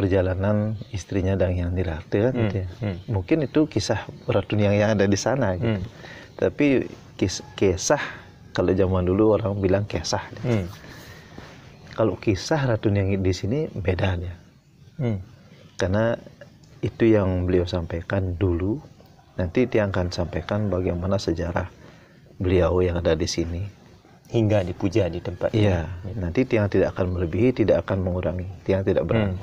perjalanan istrinya Dang Hyang Nirarte kan gitu ya. Mungkin itu kisah Ratu Niang yang ada di sana gitu. Tapi kisah kalau zaman dulu orang bilang kisah. Kalau kisah Ratu Niang di sini beda dia. Karena itu yang beliau sampaikan dulu. Nanti dia akan sampaikan bagaimana sejarah beliau yang ada di sini. Hingga dipuja di tempat ini. Iya, nanti tiang tidak akan melebihi, tidak akan mengurangi. Tiang tidak berani.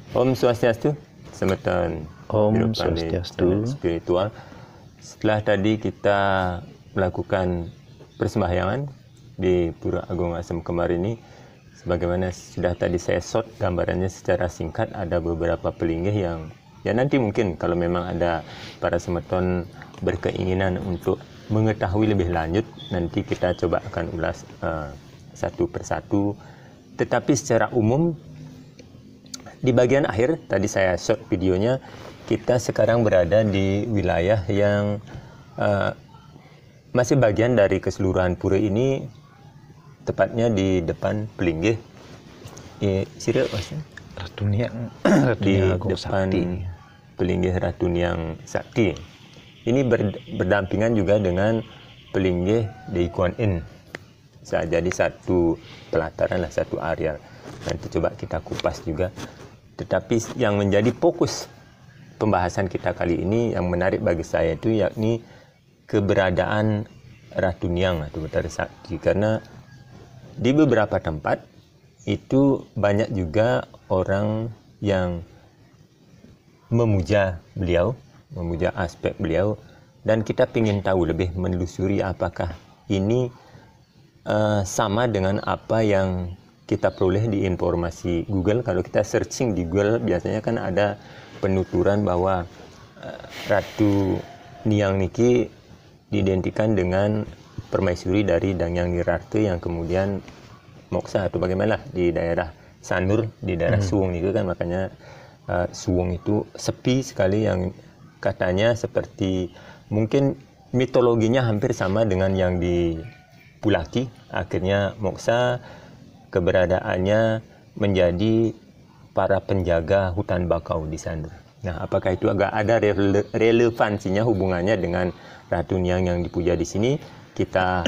Om Swastiastu, Semeton. Om Swastiastu. Spiritual. Setelah tadi kita melakukan persembahyangan di Pura Agung Asem Kembar ini, sebagaimana sudah tadi saya shot gambarannya secara singkat, ada beberapa pelinggih yang ya nanti mungkin kalau memang ada para semeton berkeinginan untuk mengetahui lebih lanjut, nanti kita coba akan ulas satu persatu. Tetapi secara umum di bagian akhir tadi saya shot videonya, kita sekarang berada di wilayah yang masih bagian dari keseluruhan pura ini, tepatnya di depan pelinggih Sira maksudnya Ratu Niang di Agung depan Sakti. pelinggih Ratu Niang Sakti. Ini berdampingan juga dengan pelinggih Dei Kuan Yin. Bisa jadi satu pelataran lah, satu area. Nanti coba kita kupas juga. Tetapi yang menjadi fokus pembahasan kita kali ini yang menarik bagi saya itu yakni keberadaan Ratu Niang atau Betara Sakti, karena di beberapa tempat itu banyak juga orang yang memuja beliau, memuja aspek beliau, dan kita ingin tahu lebih, menelusuri apakah ini sama dengan apa yang kita peroleh di informasi Google. Kalau kita searching di Google biasanya kan ada penuturan bahwa Ratu Niang niki diidentikan dengan permaisuri dari Dang Hyang Nirarte yang kemudian moksa atau bagaimana di daerah Sanur, di daerah Suwong itu kan, makanya Suwong itu sepi sekali, yang katanya seperti mungkin mitologinya hampir sama dengan yang di Pulaki. Akhirnya moksa, keberadaannya menjadi para penjaga hutan bakau di sana. Nah, apakah itu agak ada relevansinya, hubungannya dengan Ratu Niang yang dipuja di sini? Kita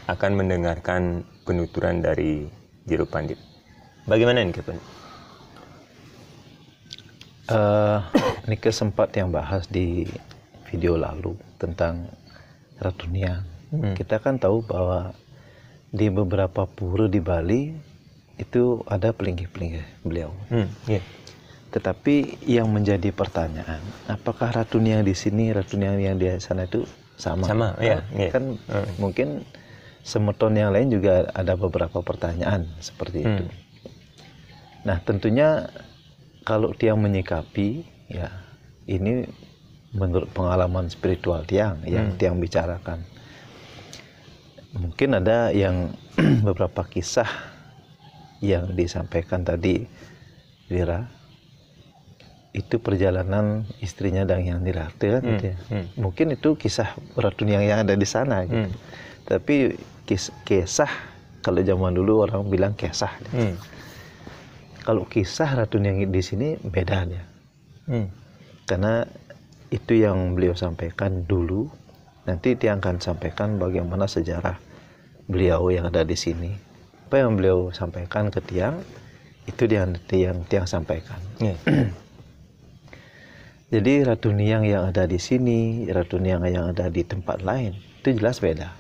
akan mendengarkan penuturan dari Jero Pandit. Bagaimana ini, Kepon? Nike sempat yang bahas di video lalu tentang Ratu Niang. Kita kan tahu bahwa di beberapa pura di Bali itu ada pelinggih-pelinggih beliau. Tetapi yang menjadi pertanyaan, apakah Ratu Niang di sini, Ratu Niang yang di sana itu sama? Kan mungkin semeton yang lain juga ada beberapa pertanyaan seperti itu. Nah, tentunya kalau Tiang menyikapi, ya ini menurut pengalaman spiritual Tiang yang Tiang bicarakan. Mungkin ada yang beberapa kisah yang disampaikan tadi, Lira, itu perjalanan istrinya Dang Hyang Nirarte kan gitu ya. Mungkin itu kisah Ratu Niang yang ada di sana gitu. Tapi kisah kalau zaman dulu orang bilang kisah. Kalau kisah Ratu Niang di sini beda dia. Karena itu yang beliau sampaikan dulu. Nanti dia akan sampaikan bagaimana sejarah beliau yang ada di sini. Apa yang beliau sampaikan ke Tiang, itu yang Tiang sampaikan. Jadi Ratu Niang yang ada di sini, Ratu Niang yang ada di tempat lain, itu jelas beda.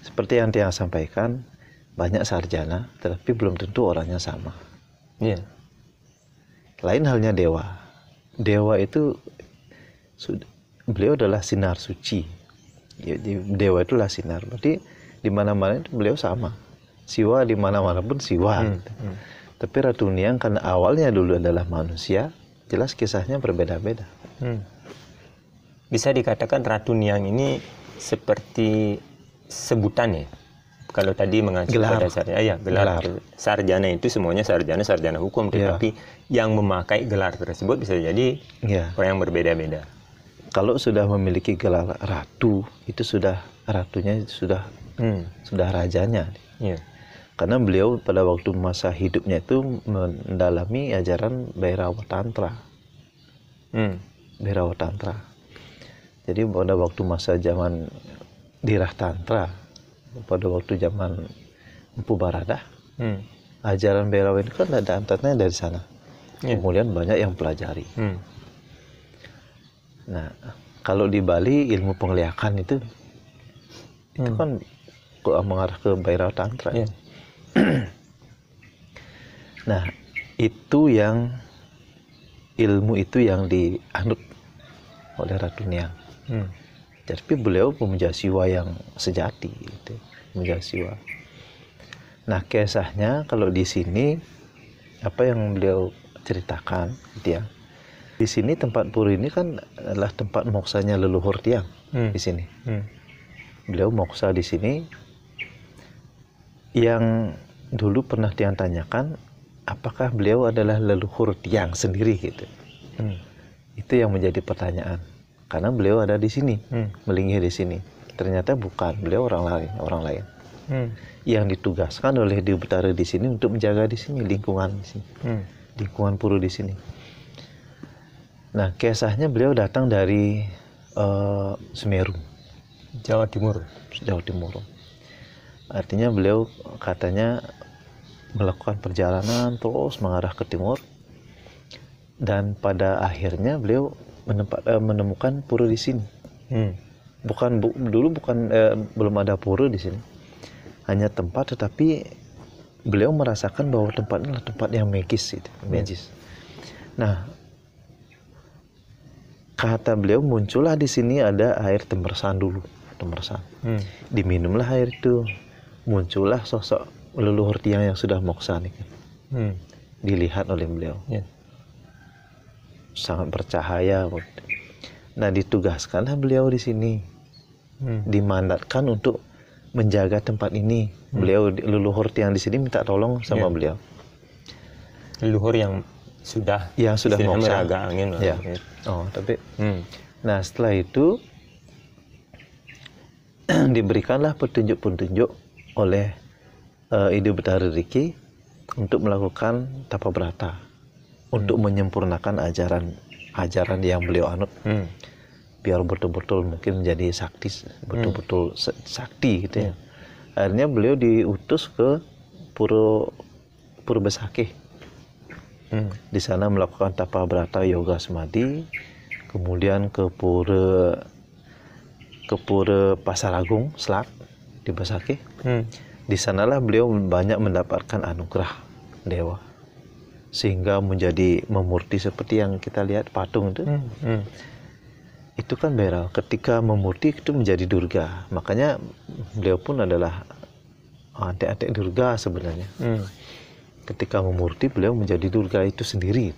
Seperti yang Tiang sampaikan, banyak sarjana, tetapi belum tentu orangnya sama. Lain halnya dewa. Dewa itu beliau adalah sinar suci. Dewa itulah sinar. Berarti di mana-mana itu beliau sama. Siwa di mana-mana pun siwa. Tapi Ratu Niang karena awalnya dulu adalah manusia, jelas kisahnya berbeda-beda. Bisa dikatakan Ratu Niang ini seperti sebutan ya. kalau tadi mengacu pada gelar. Sarjana itu semuanya sarjana hukum, tetapi yang memakai gelar tersebut bisa jadi orang yang berbeda-beda. Kalau sudah memiliki gelar ratu, itu sudah ratunya sudah rajanya. Karena beliau pada waktu masa hidupnya itu mendalami ajaran Bhairava Tantra. Bhairava Tantra. Jadi pada waktu masa zaman Dirah Tantra, pada waktu zaman Empu Baradah, ajaran Bhairava itu kan ada antaranya dari sana. Kemudian banyak yang pelajari. Nah, kalau di Bali ilmu penglihakan itu kan mengarah ke Bhairava Tantra. Nah, ilmu itu yang dianut oleh Ratu Niang. Jadi beliau pemuja siwa yang sejati, gitu. Pemuja siwa. Nah, kisahnya kalau di sini apa yang beliau ceritakan, gitu ya. Di sini tempat pura ini kan adalah tempat moksanya leluhur Tiang di sini. Beliau moksa di sini. Yang dulu pernah Tiang tanyakan, apakah beliau adalah leluhur Tiang sendiri gitu. Itu yang menjadi pertanyaan. Karena beliau ada di sini, melingkih di sini. Ternyata bukan, beliau orang lain. Yang ditugaskan oleh Dewi Betara di sini untuk menjaga di sini lingkungan di sini. Lingkungan pura di sini. Nah, kisahnya beliau datang dari Semeru, Jawa Timur. Artinya beliau katanya melakukan perjalanan terus mengarah ke timur, dan pada akhirnya beliau menemukan pura di sini. Belum ada pura di sini, hanya tempat, tetapi beliau merasakan bahwa tempat ini adalah tempat yang magis. Nah, kata beliau muncullah di sini ada air tembersan dulu, diminumlah air itu. Muncullah sosok leluhur Tiang yang sudah moksa nih. Dilihat oleh beliau. Sangat bercahaya. Nah, ditugaskanlah beliau di sini. Dimandatkan untuk menjaga tempat ini. Beliau leluhur Tiang di sini minta tolong sama beliau. Leluhur yang sudah moksa. Meraga angin. Nah, setelah itu diberikanlah petunjuk-petunjuk oleh Ibu Betara Riki untuk melakukan tapa brata, untuk menyempurnakan ajaran yang beliau anut, biar betul-betul mungkin menjadi betul-betul sakti gitu ya. Akhirnya beliau diutus ke Pura Besakih. Di sana melakukan tapa brata yoga samadhi, kemudian ke Pura Pasaragung Selat di Besakih. Di sanalah beliau banyak mendapatkan anugerah dewa, sehingga menjadi memurti seperti yang kita lihat patung itu. Itu kan Bhairava. Ketika memurti itu menjadi Durga. Makanya beliau pun adalah adik-adik Durga sebenarnya. Ketika memurti beliau menjadi Durga itu sendiri.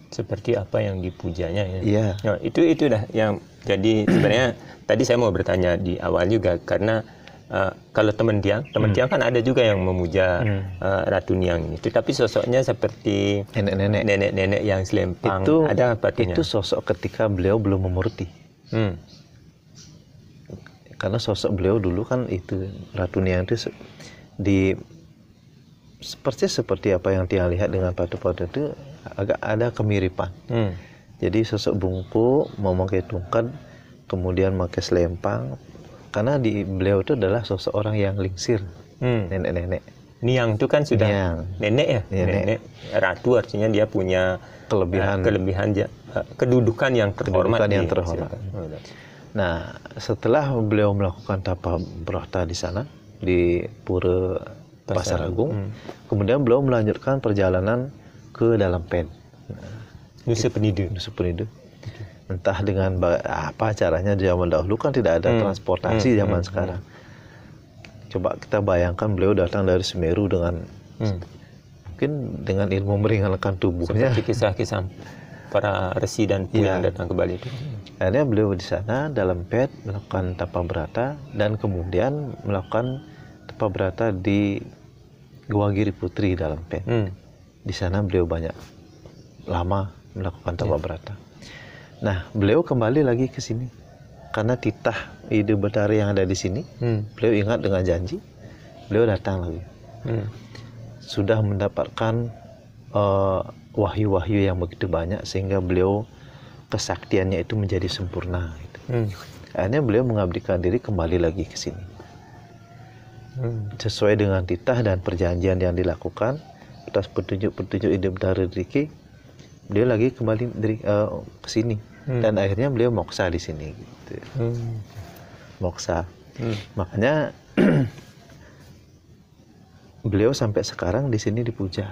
Seperti apa yang dipujanya ya. Nah, itu dah yang jadi sebenarnya tadi saya mau bertanya di awal juga, karena kalau teman Tiang kan ada juga yang memuja Ratu Niang ini. Tapi sosoknya seperti nenek-nenek yang selempang. Ada apa artinya? Itu sosok ketika beliau belum memurti. Karena sosok beliau dulu kan itu Ratu Niang itu seperti apa yang Tiang lihat dengan patung-patung itu agak ada kemiripan. Jadi sosok bungkuk, memakai tongkat, kemudian memakai selempang. Karena beliau itu adalah sosok orang yang lingsir, nenek-nenek. Niang itu kan sudah nenek ya, nenek. Ratu artinya dia punya kelebihan kedudukan yang terhormat. Nah, setelah beliau melakukan tapa brata di sana di Pura Pasaragung, kemudian beliau melanjutkan perjalanan ke dalam Pen. Nusa Penida. Entah dengan apa caranya, zaman dahulu kan tidak ada transportasi zaman sekarang. Coba kita bayangkan beliau datang dari Semeru dengan mungkin dengan ilmu meringankan tubuhnya. Seperti kisah-kisah para resi dan yang datang ke Bali itu. Akhirnya beliau di sana dalam pet melakukan tapa berata dan kemudian melakukan tapa berata di Gua Giri Putri dalam pet. Di sana beliau banyak lama melakukan tapa berata. Nah, beliau kembali lagi ke sini karena titah Ide Betari yang ada di sini. Beliau ingat dengan janji, beliau datang lagi. Sudah mendapatkan wahyu-wahyu yang begitu banyak sehingga beliau kesaktiannya itu menjadi sempurna gitu. Akhirnya beliau mengabdikan diri kembali lagi ke sini sesuai dengan titah dan perjanjian yang dilakukan atas petunjuk-petunjuk Ide Betari Riki. Beliau lagi kembali ke sini dan akhirnya beliau moksa di sini gitu. Moksa. Makanya beliau sampai sekarang di sini dipuja.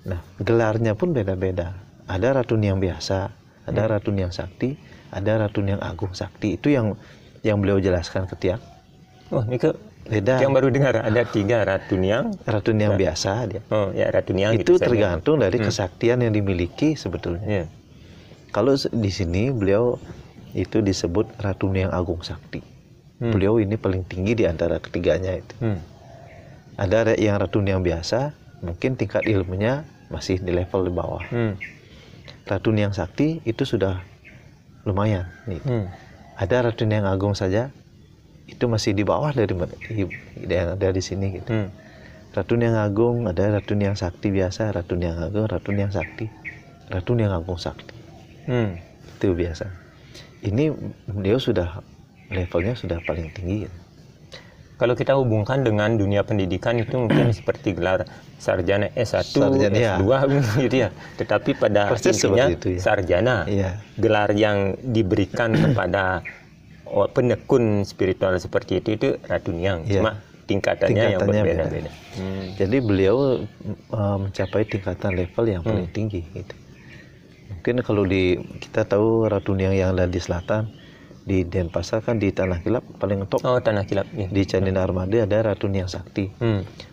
Nah, gelarnya pun beda-beda. Ada Ratu Niang biasa, ada Ratu Niang Sakti, ada Ratu Niang Agung Sakti. Itu yang beliau jelaskan ke Tiang. Oh, ini ke beda. Yang baru dengar ada 3 Ratu Niang. Ratu Niang biasa dia. Oh, ya Ratu Niang itu gitu tergantung dari kesaktian yang dimiliki sebetulnya. Kalau di sini beliau itu disebut Ratu Niang Agung Sakti. Beliau ini paling tinggi di antara ketiganya itu. Ada yang Ratu Niang biasa, mungkin tingkat ilmunya masih di level di bawah. Ratu Niang Sakti itu sudah lumayan. Gitu. Ada Ratu Niang Agung saja, itu masih di bawah dari sini gitu. Ratu Niang Agung, ada Ratu Niang Sakti biasa, Ratu Niang Agung, Ratu Niang Sakti, Ratu Niang Agung Sakti. Itu biasa. Ini beliau sudah levelnya sudah paling tinggi. Gitu. Kalau kita hubungkan dengan dunia pendidikan itu mungkin seperti gelar sarjana S1, S2 gitu ya. Tetapi pada intinya sarjana, gelar yang diberikan kepada penekun spiritual seperti itu Ratu Niang. Cuma tingkatannya yang berbeda-beda. Jadi beliau mencapai tingkatan level yang paling tinggi. Gitu. Mungkin kalau kita tahu Ratu Niang yang ada di selatan, di Denpasar kan di Tanah Kilap paling top. Oh, Tanah Kilap. Ya. Di Candi Narmada ada Ratu Niang Sakti.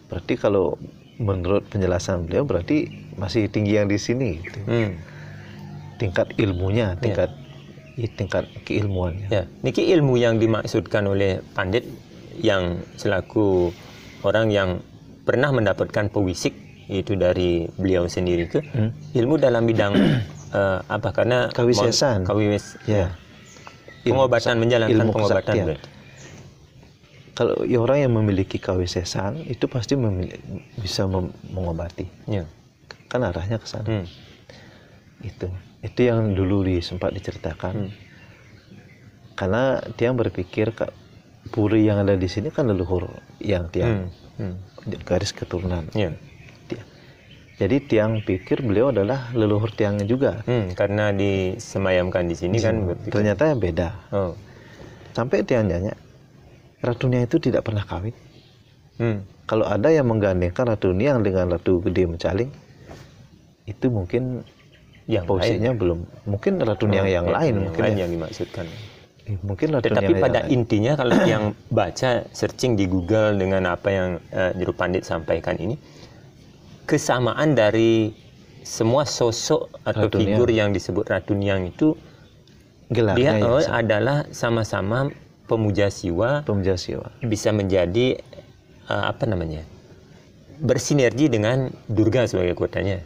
Berarti kalau menurut penjelasan beliau berarti masih tinggi yang di sini. Gitu. Tingkat ilmunya, tingkat keilmuannya. Ya, niki ilmu yang dimaksudkan oleh Pandit yang selaku orang yang pernah mendapatkan pewisik itu dari beliau sendiri ke ilmu dalam bidang apa? Karena kawisesan. Pengobatan, menjalankan pengobatan. Kalau orang yang memiliki kawisesan itu pasti bisa mengobati. Kan arahnya ke sana. Itu yang dulu sempat diceritakan. Karena Tiang berpikir puri yang ada di sini kan leluhur yang Tiang garis keturunan. Jadi Tiang pikir beliau adalah leluhur Tiang juga. Karena disemayamkan di sini kan. Ternyata beda. Sampai Tiang nanya, Ratu Niang itu tidak pernah kawin. Kalau ada yang menggandengkan Ratu Niang dengan Ratu Gede Mecaling, itu mungkin yang posisinya belum. Mungkin Ratu Niang yang lain. Mungkin yang dimaksudkan. Mungkin Ratu Tetapi Niang pada intinya kalau yang baca searching di Google dengan apa yang Juru Pandit sampaikan ini, kesamaan dari semua sosok atau figur yang disebut Ratu Niang itu dia adalah sama-sama pemuja siwa, bisa menjadi bersinergi dengan Durga sebagai kotanya.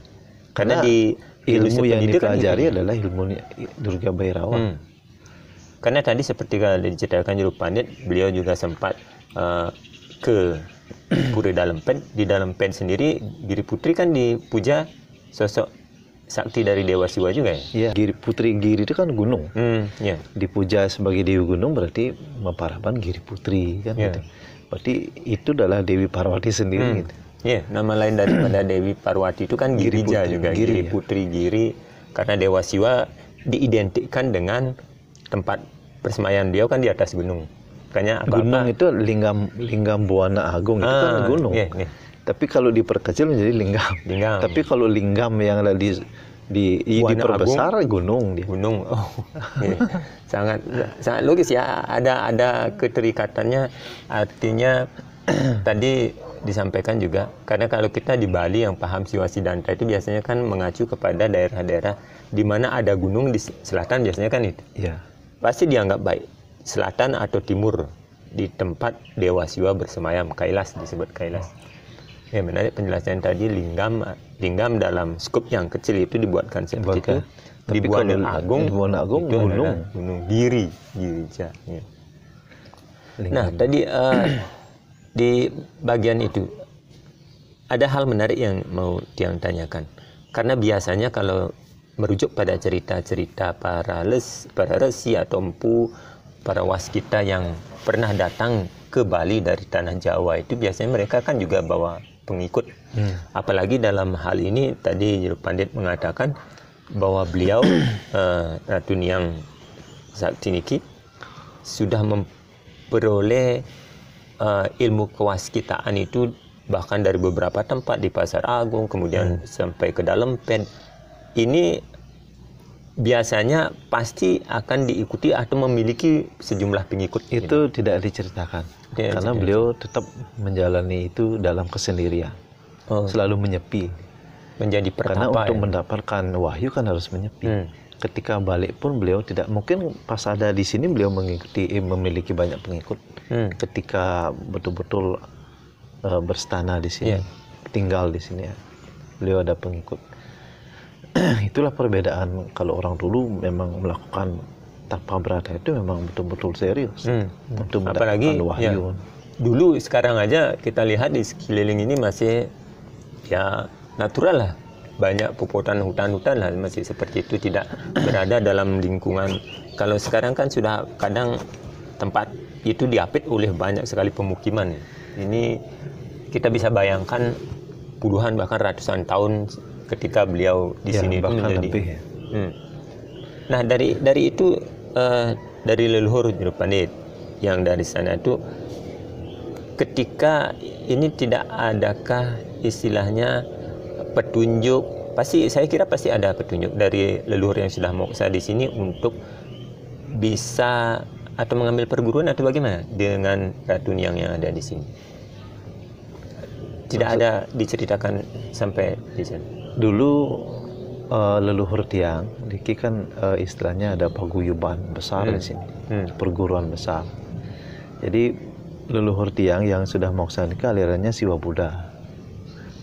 Karena di ilmu yang dipelajari adalah ilmu Durga Bhairawa. Karena tadi seperti kalau diceritakan Juru Pandit, beliau juga sempat ke Pura Dalam Pen. Di Dalam Pen sendiri Giri Putri kan dipuja sosok sakti dari Dewa Siwa juga ya? Iya, Putri Giri itu kan gunung. Dipuja sebagai Dewi Gunung berarti memparaban Giri Putri kan gitu. Berarti itu adalah Dewi Parwati sendiri gitu. Nama lain daripada Dewi Parwati itu kan Girija juga. Giri Putri Giri, karena Dewa Siwa diidentikan dengan tempat persembahyaan beliau kan di atas gunung. Makanya gunung itu linggam Buana Agung itu kan gunung. Tapi kalau diperkecil menjadi linggam. Tapi kalau linggam yang ada diperbesar gunung dia. Gunung. Sangat logis ya. Ada keterikatannya. Artinya tadi disampaikan juga, karena kalau kita di Bali yang paham Siwa Siddhanta itu biasanya kan mengacu kepada daerah-daerah di mana ada gunung di selatan biasanya kan itu. Iya. Pasti dianggap baik. Selatan atau timur di tempat Dewa Siwa bersemayam, Kailas disebut Kailas. Ya, menarik penjelasan tadi, linggam dalam skup yang kecil itu dibuatkan seperti itu. Di Buana Agung itu gunung Giri Ja. Ya. Nah, tadi di bagian itu ada hal menarik yang mau Tiang tanyakan. Karena biasanya kalau merujuk pada cerita-cerita para resi atau empu, para waskita yang pernah datang ke Bali dari tanah Jawa itu biasanya mereka kan juga bawa pengikut. Apalagi dalam hal ini tadi Juru Pandit mengatakan bahwa beliau Ratu Niang Saktiniki sudah memperoleh ilmu kewaskitaan itu bahkan dari beberapa tempat di Pasar Agung, kemudian sampai ke dalam pen. Ini biasanya pasti akan diikuti atau memiliki sejumlah pengikut. Itu tidak diceritakan, karena beliau tetap menjalani itu dalam kesendirian, selalu menyepi. Menjadi pertapa. Karena untuk mendapatkan wahyu kan harus menyepi. Ketika balik pun beliau tidak mungkin pas ada di sini beliau memiliki banyak pengikut. Ketika betul-betul berstana di sini, tinggal di sini, beliau ada pengikut. Itulah perbedaan. Kalau orang dulu memang melakukan tapa berata itu memang betul-betul serius untuk mendapatkan wahyu. Dulu sekarang aja kita lihat di sekeliling ini masih ya natural lah. Banyak puputan hutan-hutan lah masih seperti itu, tidak berada dalam lingkungan. Kalau sekarang kan sudah kadang tempat itu diapit oleh banyak sekali pemukiman. Ini kita bisa bayangkan puluhan bahkan ratusan tahun ketika beliau di sini itu menjadi. Nah dari itu dari leluhur Juru Pandit yang dari sana itu, ketika ini tidak adakah istilahnya petunjuk, saya kira pasti ada petunjuk dari leluhur yang sudah moksa di sini untuk bisa atau mengambil perguruan atau bagaimana dengan Ratu Niang yang ada di sini? Tidak ada diceritakan sampai di sini. Dulu leluhur Tiang Diki kan istilahnya ada paguyuban besar di sini, perguruan besar. Jadi leluhur Tiang yang sudah moksa ini alirannya Siwa Buddha.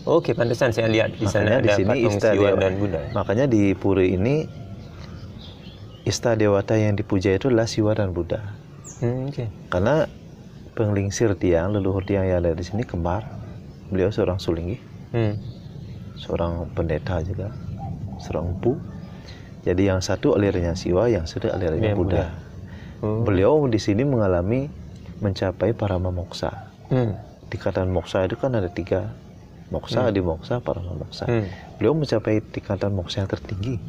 Oke, pantesan saya lihat di sana ada patung Siwa dan Buddha. Makanya di Puri ini ista dewata yang dipuja itu adalah Siwa dan Buddha. Karena penglingsir Tiang, leluhur Tiang yang ada di sini kembar. Beliau seorang sulinggi, seorang pendeta juga, seorang empu. Jadi yang satu alirannya Siwa, yang satu alirannya Buddha. Beliau di sini mengalami mencapai parama moksa. Tingkatan moksa itu kan ada 3. Moksa, adimoksa, parama moksa. Beliau mencapai tingkatan moksa yang tertinggi.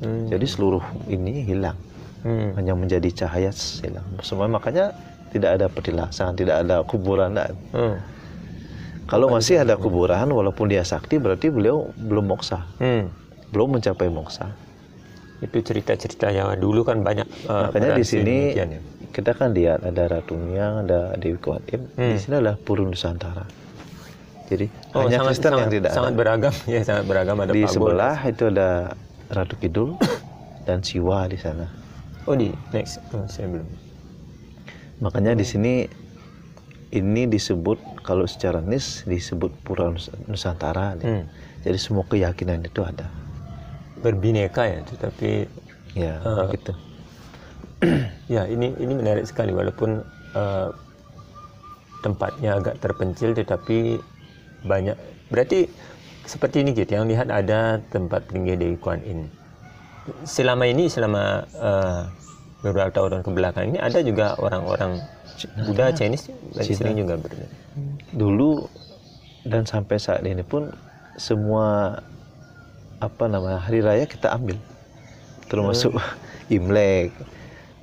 Jadi seluruh ini hilang. Hanya menjadi cahaya hilang. Semua, makanya tidak ada petilasan, tidak ada kuburan. Kalau masih ada kuburan, walaupun dia sakti, berarti beliau belum moksa. Belum mencapai moksa. Itu cerita-cerita yang dulu kan banyak. Makanya di sini kita kan lihat ada Ratu Niang, ada Dewi Kuan Im. Di sini adalah Puri Nusantara. Jadi hanya Kristen yang tidak sangat beragam, ya sangat beragam. Ada di sebelah itu ada Ratu Kidul dan Siwa di sana. Oh di next, saya belum. Makanya di sini ini disebut, kalau secara nis disebut Pura Nusantara. Jadi semua keyakinan itu ada. Berbineka ya, tetapi ya gitu. Ya ini menarik sekali, walaupun tempatnya agak terpencil, tetapi banyak. Berarti seperti ini gitu, yang lihat ada tempat peninggi Dewi Kuan Im. Selama beberapa tahun ke belakang ini ada juga orang-orang Buddha Chinese lagi sering juga berada. Dulu dan sampai saat ini pun semua hari raya kita ambil, termasuk Imlek.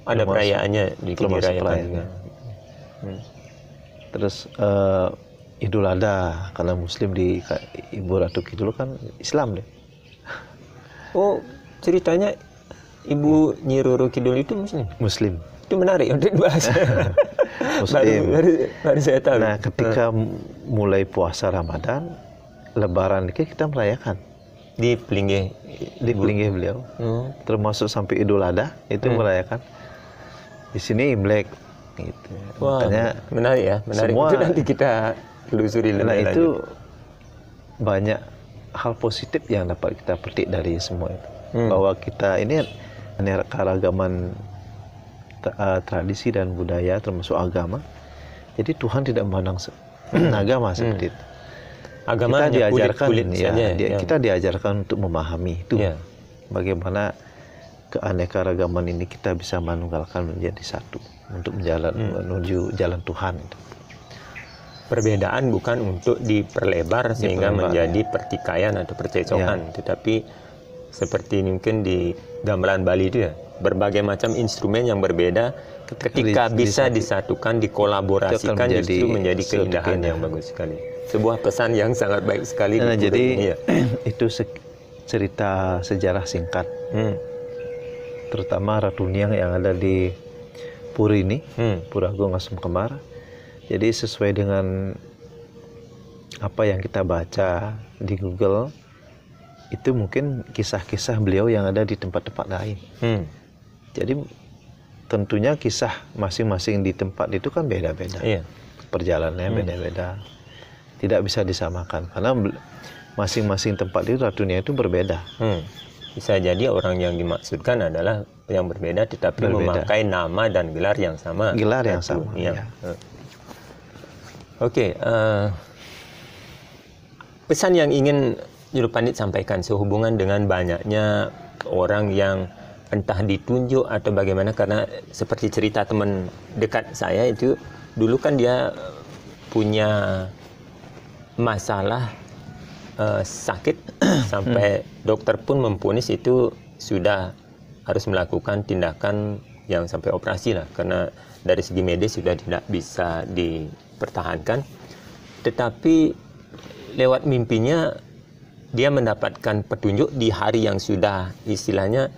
Ada perayaannya di dirayakan. Terus Idul Adha, karena Muslim di Ibu Ratu Kidul kan Islam deh. Oh, ceritanya Ibu Nyi Roro Kidul itu Muslim? Muslim. Itu menarik untuk dibahas. Muslim. Baru saya tahu. Nah, ketika mulai puasa Ramadan, Lebaran kita merayakan di Pelinggih beliau. Termasuk sampai Idul Adha itu merayakan. Di sini Imlek gitu. Wah, makanya menarik ya, menarik. Semua, itu nanti kita telusuri lebih lanjut. Itu banyak hal positif yang dapat kita petik dari semua itu. Bahwa kita ini keragaman tradisi dan budaya termasuk agama. Jadi Tuhan tidak memandang agama seperti itu. Agama kita diajarkan kulit saja, kita diajarkan untuk memahami itu. Bagaimana keanekaragaman ini kita bisa menunggalkan menjadi satu untuk menuju jalan Tuhan. Perbedaan bukan untuk diperlebar sehingga menjadi pertikaian atau percecokan, tetapi seperti mungkin di gamelan Bali itu ya, berbagai macam instrumen yang berbeda ketika bisa disatukan, dikolaborasikan justru menjadi keindahan yang bagus sekali. Sebuah pesan yang sangat baik sekali. Nah, jadi ini, itu cerita sejarah singkat, terutama Ratu Niang yang ada di Puri ini, Pura Agung Asem Kembar. Jadi sesuai dengan apa yang kita baca di Google, itu mungkin kisah-kisah beliau yang ada di tempat-tempat lain. Jadi tentunya kisah masing-masing di tempat itu kan beda-beda. Perjalanannya beda-beda. Tidak bisa disamakan karena masing-masing tempat itu Ratu Niang itu berbeda. Bisa jadi orang yang dimaksudkan adalah yang berbeda tetapi memakai nama dan gelar yang sama. Gelar yang sama. Ya. Oke, pesan yang ingin Juru Pandit sampaikan sehubungan dengan banyaknya orang yang entah ditunjuk atau bagaimana, karena seperti cerita teman dekat saya itu dulu kan dia punya masalah sakit sampai dokter pun memvonis itu sudah harus melakukan tindakan yang sampai operasi lah, karena dari segi medis sudah tidak bisa dipertahankan. Tetapi lewat mimpinya dia mendapatkan petunjuk di hari yang sudah istilahnya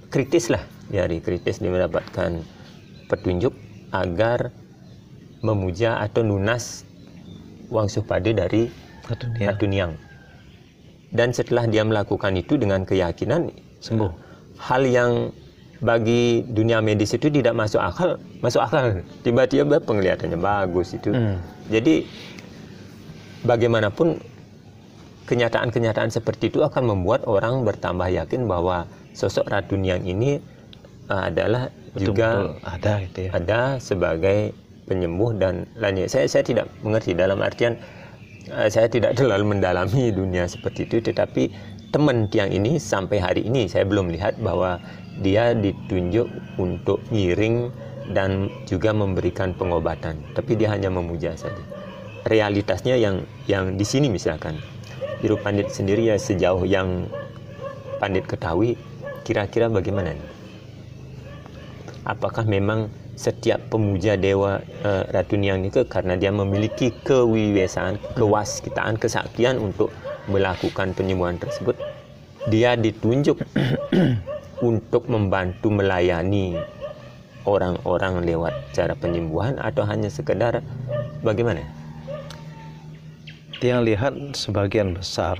kritis lah, di hari kritis dia mendapatkan petunjuk agar memuja atau lunas wangsuh pade dari Ratu Niang. Dan setelah dia melakukan itu dengan keyakinan sembuh. Hal yang bagi dunia medis itu tidak masuk akal. Tiba-tiba penglihatannya bagus itu. Jadi bagaimanapun kenyataan-kenyataan seperti itu akan membuat orang bertambah yakin bahwa sosok Ratu Niang ini adalah juga ada gitu ya. Ada sebagai penyembuh dan lainnya. Saya tidak mengerti, dalam artian saya tidak terlalu mendalami dunia seperti itu, tetapi teman Tiang ini sampai hari ini saya belum lihat bahwa dia ditunjuk untuk ngiring dan juga memberikan pengobatan, tapi dia hanya memuja saja. Realitasnya yang di sini misalkan Juru Pandit sendiri ya, sejauh yang Pandit ketahui, kira-kira bagaimana nih? Apakah memang setiap pemuja dewa Ratu Niang itu karena dia memiliki kewiwesaan, kewaskitaan, kesaktian untuk melakukan penyembuhan tersebut, dia ditunjuk untuk membantu melayani orang-orang lewat cara penyembuhan atau hanya sekedar bagaimana? Yang lihat sebagian besar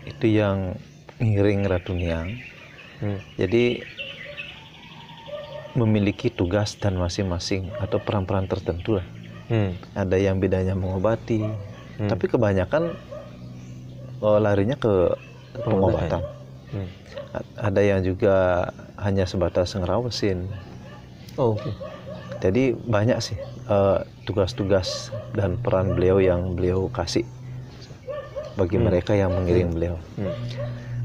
itu yang ngiring Ratu Niang. Jadi memiliki tugas dan masing-masing atau peran-peran tertentu lah. Ada yang bidangnya mengobati, tapi kebanyakan larinya ke pengobatan. Ada yang juga hanya sebatas ngerawasin. Jadi banyak sih tugas-tugas dan peran beliau yang beliau kasih bagi mereka yang mengiring beliau.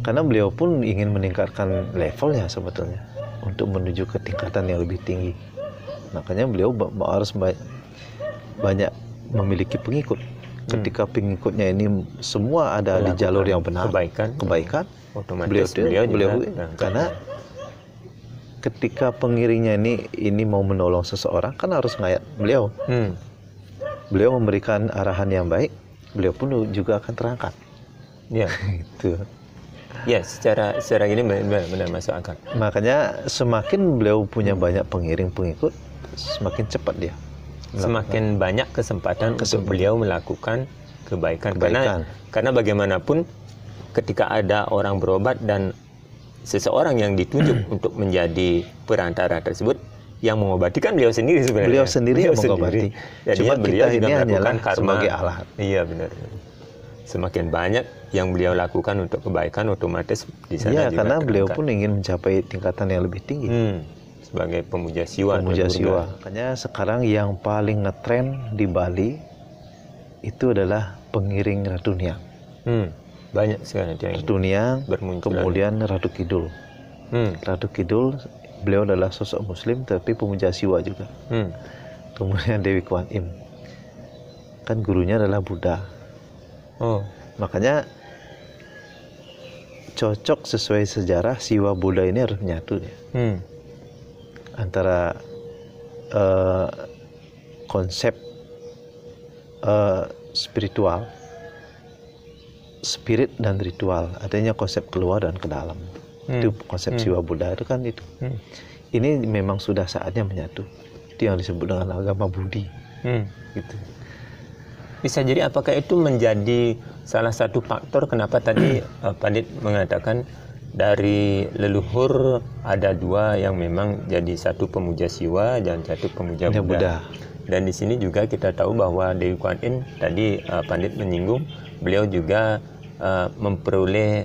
Karena beliau pun ingin meningkatkan levelnya sebetulnya untuk menuju ke tingkatan yang lebih tinggi. Makanya beliau harus banyak memiliki pengikut. Ketika pengikutnya ini semua ada di jalur yang benar, kebaikan, otomatis beliau karena ketika pengiringnya ini mau menolong seseorang kan harus ngayat beliau. Beliau memberikan arahan yang baik, beliau pun juga akan terangkat. Ya, itu. Ya, secara ini benar masuk akal. Makanya semakin beliau punya banyak pengiring pengikut, semakin cepat dia. semakin banyak kesempatan untuk beliau melakukan kebaikan. Karena bagaimanapun ketika ada orang berobat dan seseorang yang ditunjuk untuk menjadi perantara tersebut, yang mengobati kan beliau sendiri sebenarnya. Beliau sendiri yang mengobati. Cuma beliau kita juga ini melakukan karma sebagai alat. Iya benar. Semakin banyak yang beliau lakukan untuk kebaikan, otomatis di sana juga karena terangkat. beliau pun ingin mencapai tingkatan yang lebih tinggi. Sebagai pemuja siwa. Pemuja siwa. Makanya sekarang yang paling ngetren di Bali itu adalah pengiring Ratu Niang. Banyak sekali Ratu Niang, kemudian Ratu Kidul. Ratu Kidul, beliau adalah sosok Muslim tapi pemuja siwa juga. Kemudian Dewi Kuan Im, kan gurunya adalah Buddha. Makanya cocok sesuai sejarah siwa Buddha ini harus menyatu ya. Antara konsep spiritual, spirit dan ritual, artinya konsep keluar dan ke dalam. Itu konsep siwa Buddha itu kan itu. Ini memang sudah saatnya menyatu. Itu yang disebut dengan agama Budi. Gitu. Bisa jadi apakah itu menjadi salah satu faktor kenapa tadi Pandit mengatakan dari leluhur ada dua yang memang jadi satu pemuja siwa dan satu pemuja Buddha. Dan di sini juga kita tahu bahwa Dewi Kuan Im tadi Pandit menyinggung beliau juga memperoleh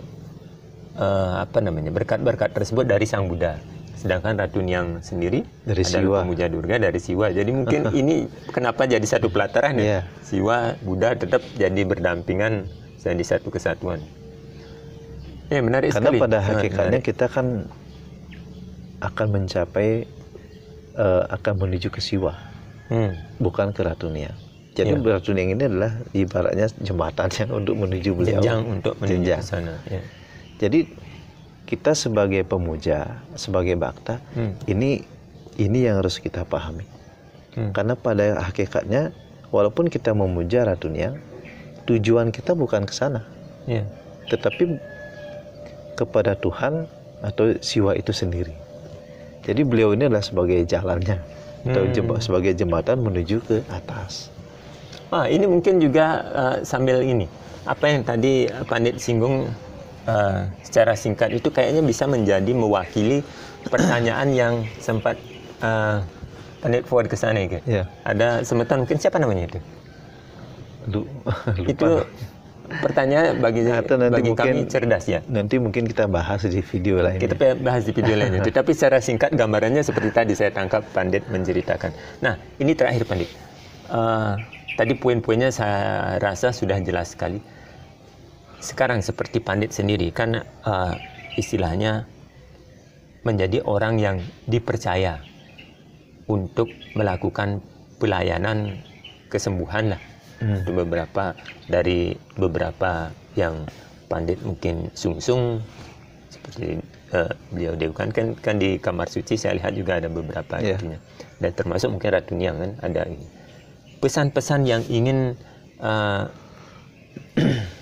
berkat-berkat tersebut dari Sang Buddha. Sedangkan Ratu Niang sendiri dari adalah pemuja Durga dari siwa. Jadi mungkin ini kenapa jadi satu pelataran ya. Siwa, Buddha tetap jadi berdampingan jadi satu kesatuan. Menarik karena sekali. Pada hakikatnya kita kan akan mencapai akan menuju ke siwa, bukan ke Ratu Niang. Jadi Ratu Niang ini adalah ibaratnya jembatan yang untuk menuju beliau. Jenjang untuk menuju ke sana. Jadi kita sebagai pemuja, sebagai bakta, ini yang harus kita pahami. Karena pada hakikatnya, walaupun kita memuja Ratu Niang, tujuan kita bukan ke sana, tetapi kepada Tuhan atau siwa itu sendiri. Jadi beliau ini adalah sebagai jalannya, atau sebagai jembatan menuju ke atas. Ini mungkin juga sambil ini, apa yang tadi Pandit singgung secara singkat itu kayaknya bisa menjadi mewakili pertanyaan yang sempat Pandit forward ke sana gitu. Ada semeton mungkin siapa namanya itu? Lupa. Itu pertanyaan bagi kami cerdas ya. Nanti mungkin kita bahas di video lain. Kita bahas di video lainnya. Tapi secara singkat gambarannya seperti tadi saya tangkap Pandit menceritakan. Nah ini terakhir Pandit. Tadi poin-poinnya saya rasa sudah jelas sekali. Sekarang seperti Pandit sendiri kan istilahnya menjadi orang yang dipercaya untuk melakukan pelayanan kesembuhan lah. Untuk beberapa beberapa yang Pandit mungkin sungsung seperti beliau Dewi kan di kamar suci saya lihat juga ada beberapa artinya. Dan termasuk mungkin Ratu Niang kan ada pesan-pesan yang ingin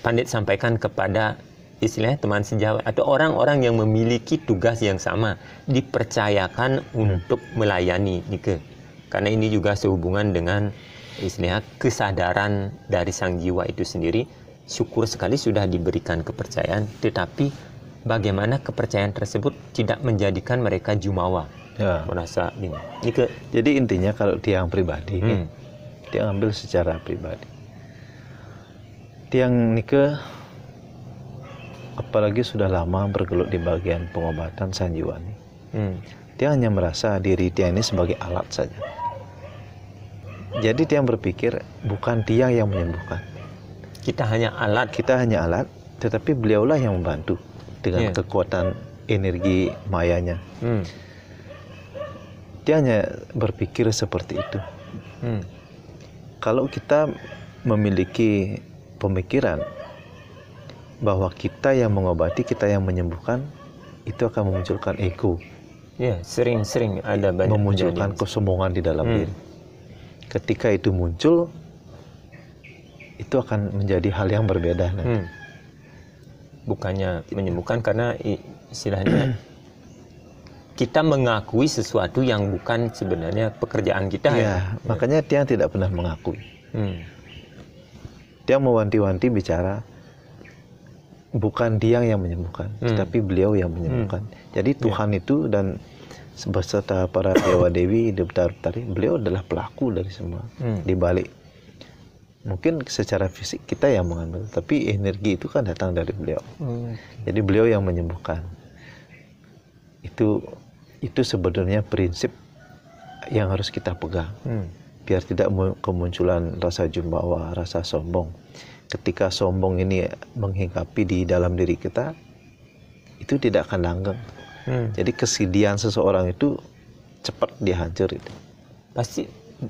Pandit sampaikan kepada istilahnya teman sejawat atau orang-orang yang memiliki tugas yang sama dipercayakan untuk melayani Nike. Karena ini juga sehubungan dengan istilahnya kesadaran dari sang jiwa itu sendiri. Syukur sekali sudah diberikan kepercayaan, tetapi bagaimana kepercayaan tersebut tidak menjadikan mereka jumawa, merasa ini. Jadi intinya kalau Tiang pribadi, dia ambil secara pribadi. Tiang Nike apalagi sudah lama bergelut di bagian pengobatan sanjiwani. Dia hanya merasa diri Tiang ini sebagai alat saja. Jadi Tiang berpikir bukan Tiang yang menyembuhkan. Kita hanya alat, tetapi beliaulah yang membantu dengan kekuatan energi mayanya. Dia hanya berpikir seperti itu. Kalau kita memiliki pemikiran bahwa kita yang mengobati, kita yang menyembuhkan, itu akan memunculkan ego. Sering-sering ada banyak memunculkan kesombongan di dalam diri. Ketika itu muncul, itu akan menjadi hal yang berbeda. Bukannya menyembuhkan karena istilahnya kita mengakui sesuatu yang bukan sebenarnya pekerjaan kita. Ya, makanya Tiang tidak pernah mengakui. Tiang mewanti-wanti bicara, bukan dia yang menyembuhkan, tetapi beliau yang menyembuhkan. Jadi Tuhan itu dan beserta para dewa dewi, Debta-Betari, beliau adalah pelaku dari semua. Di balik, mungkin secara fisik kita yang mengambil, tapi energi itu kan datang dari beliau. Jadi beliau yang menyembuhkan. Itu sebenarnya prinsip yang harus kita pegang, biar tidak kemunculan rasa jumbawa, rasa sombong. Ketika sombong ini menghinggapi di dalam diri kita, itu tidak akan langgeng. Jadi kesedihan seseorang itu cepat dihancur itu.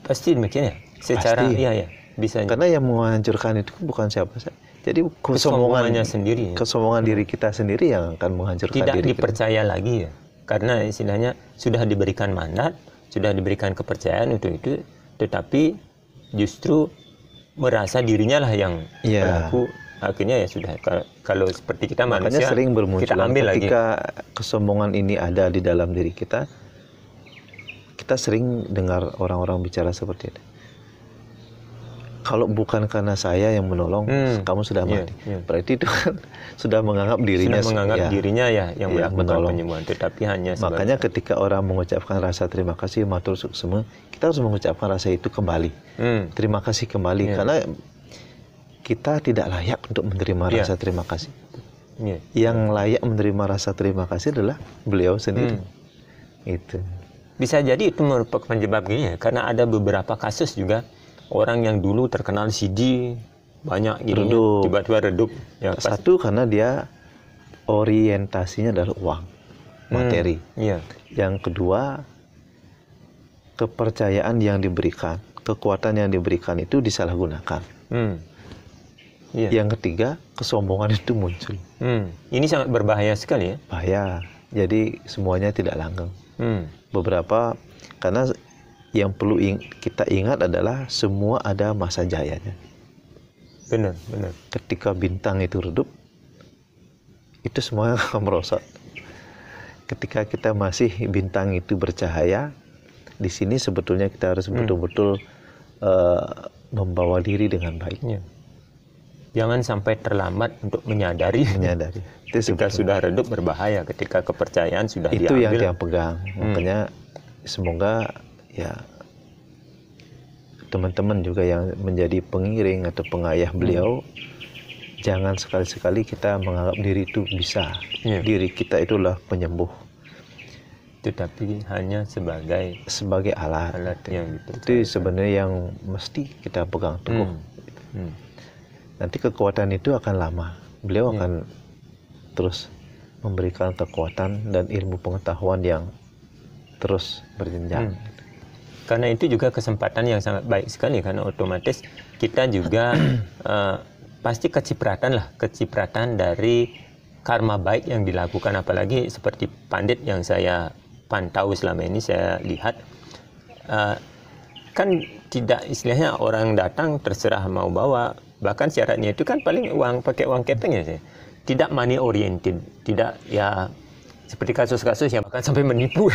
Pasti demikian ya. Secara iya bisa. Karena yang menghancurkan itu bukan siapa saja. Jadi kesombongannya sendiri. Kesombongan diri kita sendiri yang akan menghancurkan tidak diri dipercaya kita. Lagi ya. Karena istilahnya sudah diberikan mandat, sudah diberikan kepercayaan untuk itu, tetapi justru merasa dirinya lah yang pelaku. Akhirnya ya sudah, kalau seperti kita manusia, sering bermunculan kita ambil ketika lagi. Kesombongan ini ada di dalam diri kita, kita sering dengar orang-orang bicara seperti ini. Kalau bukan karena saya yang menolong, kamu sudah mati. Berarti itu kan sudah menganggap dirinya dirinya yang melakukan penyembuhan, tetapi hanya makanya ketika orang mengucapkan rasa terima kasih, matur suksema, kita harus mengucapkan rasa itu kembali. Terima kasih kembali, karena kita tidak layak untuk menerima rasa terima kasih. Yang layak menerima rasa terima kasih adalah beliau sendiri. Itu. Bisa jadi itu merupakan penyebabnya, karena ada beberapa kasus juga orang yang dulu terkenal CD banyak gitu, tiba-tiba redup. Ya, satu karena dia orientasinya adalah uang, materi. Yang kedua, kepercayaan yang diberikan, kekuatan yang diberikan itu disalahgunakan. Yang ketiga, kesombongan itu muncul. Ini sangat berbahaya sekali ya. Bahaya. Jadi semuanya tidak langgeng. Beberapa, karena yang perlu kita ingat adalah semua ada masa jayanya. Benar. Ketika bintang itu redup, itu semuanya akan merosot. Ketika kita masih bintang itu bercahaya, di sini sebetulnya kita harus betul-betul membawa diri dengan baik. Jangan sampai terlambat untuk menyadari. Ketika sudah redup berbahaya, ketika kepercayaan sudah itu diambil. Itu yang pegang. Makanya semoga ya teman-teman juga yang menjadi pengiring atau pengayah beliau, jangan sekali-sekali kita menganggap diri itu bisa. Diri kita itulah penyembuh. Tetapi hanya sebagai alat yang itu sebenarnya yang mesti kita pegang teguh. Nanti kekuatan itu akan lama. Beliau akan terus memberikan kekuatan dan ilmu pengetahuan yang terus berjenjang. Karena itu juga kesempatan yang sangat baik sekali, karena otomatis kita juga pasti kecipratan dari karma baik yang dilakukan, apalagi seperti pandit yang saya pantau selama ini, saya lihat kan tidak, istilahnya orang datang terserah mau bawa, bahkan syaratnya itu kan paling pakai uang kepeng ya, tidak money oriented, tidak ya seperti kasus-kasus yang bahkan sampai menipu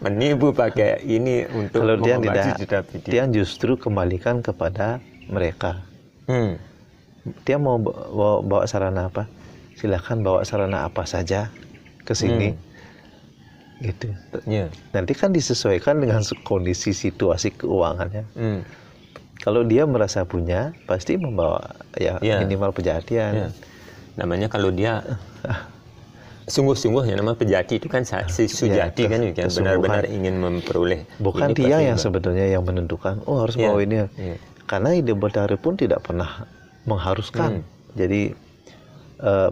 menipu pakai ini untuk kalau dia justru kembalikan kepada mereka. Dia mau bawa sarana apa, silakan bawa sarana apa saja ke sini. Gitu. Nanti kan disesuaikan dengan kondisi situasi keuangannya. Kalau dia merasa punya, pasti membawa minimal pejatian. Namanya kalau dia sungguh-sungguh, yang namanya pejati itu kan sujati kan, yang benar-benar ingin memperoleh. Bukan dia yang sebetulnya yang menentukan, harus bawa ini. Karena ide Betari pun tidak pernah mengharuskan. Jadi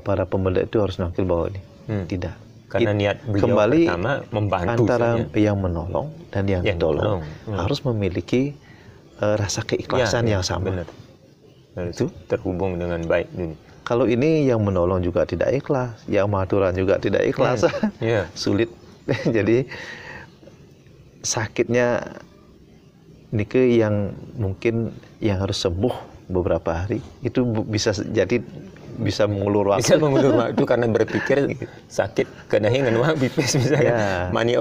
para pembeda itu harus nakil bawa ini. Tidak. Karena niat beliau kembali pertama membantu antara yang menolong dan yang ditolong harus memiliki rasa keikhlasan yang sama. Benar. Itu terhubung dengan baik dulu. Kalau ini yang menolong juga tidak ikhlas, yang maturan juga tidak ikhlas, sulit. Jadi sakitnya nike yang mungkin yang harus sembuh beberapa hari, itu bisa jadi bisa mengulur waktu. Bisa mengulur waktu karena berpikir sakit kedahingan wah pipis misalnya. Ya.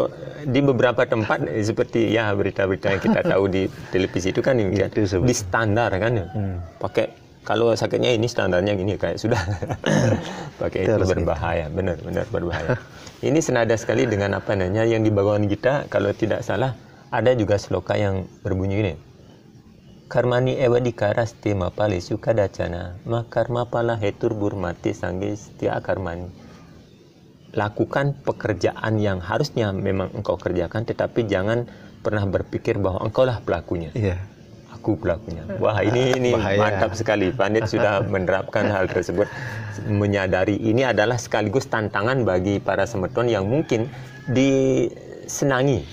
Di beberapa tempat seperti ya berita-berita yang kita tahu di televisi itu kan di standar kan. Pakai kalau sakitnya ini standarnya gini kayak sudah pakai itu berbahaya, benar-benar berbahaya. Ini senada sekali dengan apa namanya yang di bawaan kita, kalau tidak salah ada juga sloka yang berbunyi gini. Karmani ewa dikaras te mapale suka dacana, makarma pala hetur burmati sangge setia karmani. Lakukan pekerjaan yang harusnya memang engkau kerjakan, tetapi jangan pernah berpikir bahwa engkaulah pelakunya. Iya. Aku pelakunya. Wah, ini mantap sekali. Pandit sudah menerapkan hal tersebut, menyadari ini adalah sekaligus tantangan bagi para semeton yang mungkin disenangi,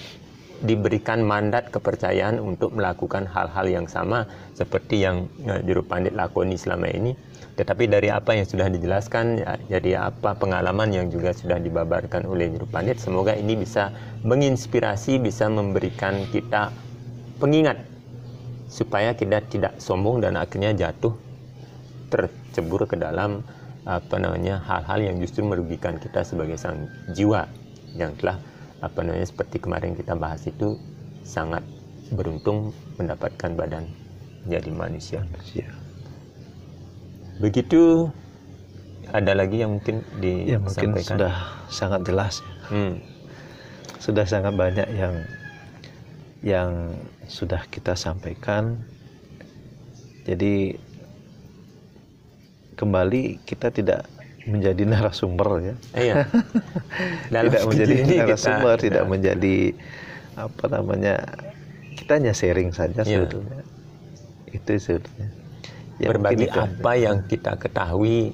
diberikan mandat kepercayaan untuk melakukan hal-hal yang sama seperti yang Juru Pandit lakoni selama ini. Tetapi dari apa yang sudah dijelaskan, jadi apa pengalaman yang juga sudah dibabarkan oleh Juru Pandit, semoga ini bisa menginspirasi, bisa memberikan kita pengingat supaya kita tidak sombong dan akhirnya jatuh tercebur ke dalam hal-hal yang justru merugikan kita sebagai sang jiwa yang telah seperti kemarin kita bahas itu sangat beruntung mendapatkan badan menjadi manusia. Begitu, ada lagi yang mungkin disampaikan? Mungkin sudah sangat jelas. Sudah sangat banyak yang sudah kita sampaikan. Jadi kembali kita tidak menjadi narasumber ya. Iya. Tidak menjadi narasumber, tidak menjadi kita hanya sharing saja sebetulnya. Itu sebetulnya. Berbagi apa yang kita ketahui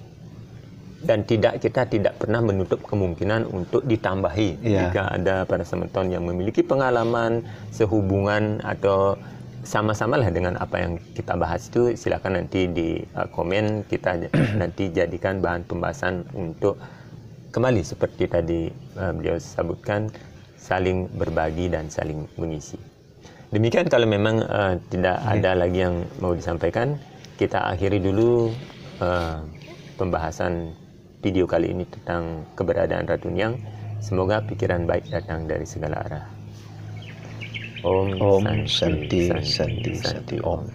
dan kita tidak pernah menutup kemungkinan untuk ditambahi jika ada para semeton yang memiliki pengalaman sehubungan atau sama-samalah dengan apa yang kita bahas itu, silakan nanti di komen, kita nanti jadikan bahan pembahasan untuk kembali seperti tadi beliau sebutkan, saling berbagi dan saling mengisi. Demikian, kalau memang tidak ada lagi yang mau disampaikan, kita akhiri dulu pembahasan video kali ini tentang keberadaan Ratu Niang. Semoga pikiran baik datang dari segala arah. Om Santi Santi Santi Om.